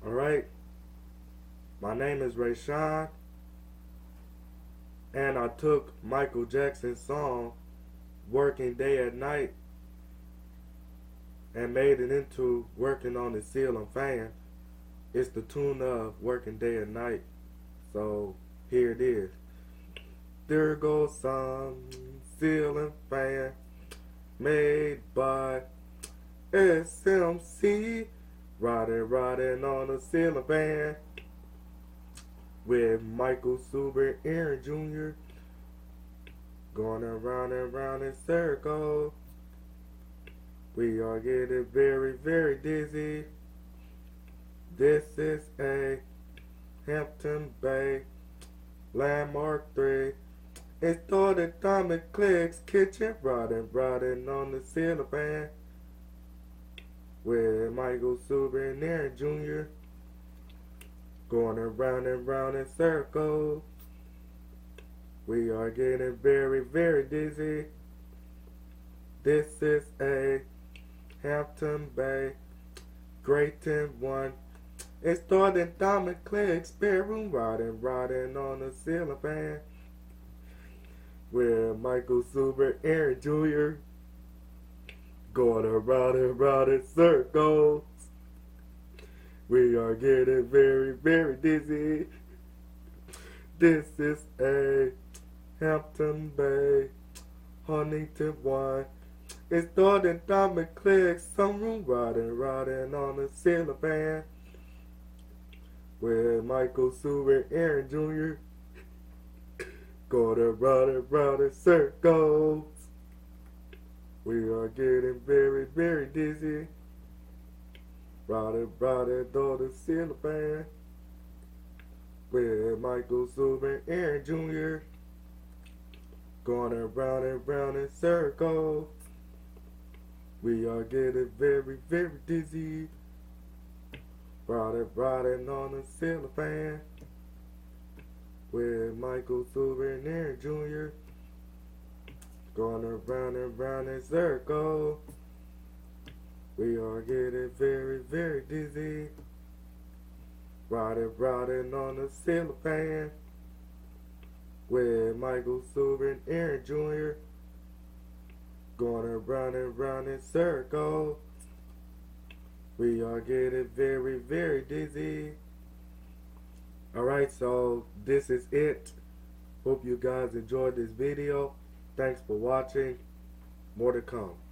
Alright, my name is Rayshawn, and I took Michael Jackson's song, Working Day and Night, and made it into Working on the Ceiling Fan. It's the tune of Working Day and Night. So, here it is. There goes some ceiling fan made by SMC. Riding on a ceiling fan with Michael Suber and Aaron Jr. Going around and round in circles. We are getting very, very dizzy. This is a Hampton Bay Landmark 3. It's called Atomic Clicks Kitchen. Riding on the ceiling fan with Michael Suber and Aaron Jr. Going around and round in circles. We are getting very, very dizzy. This is a Hampton Bay Grayton 1. It started Atomic Clicks bedroom riding on the ceiling fan with Michael Suber and Aaron Jr. Going around and round in circles. We are getting very, very dizzy. This is a Hampton Bay Huntington 1. It started Atomic Clicks sunroom riding on the ceiling fan with Michael Suber and Aaron Jr. Going around and round in circles. We are getting very, very dizzy. Riding on the ceiling fan with Michael Suber and Aaron Jr. Going around and round in circles. We are getting very, very dizzy. Riding on the ceiling fan with Michael Suber and Aaron Jr. Going around and round in circles. We are getting very, very dizzy. Riding on the ceiling fan with Michael Suber and Aaron Jr. Going around and round in circles. We are getting very, very dizzy. Alright, so this is it. Hope you guys enjoyed this video. Thanks for watching. More to come.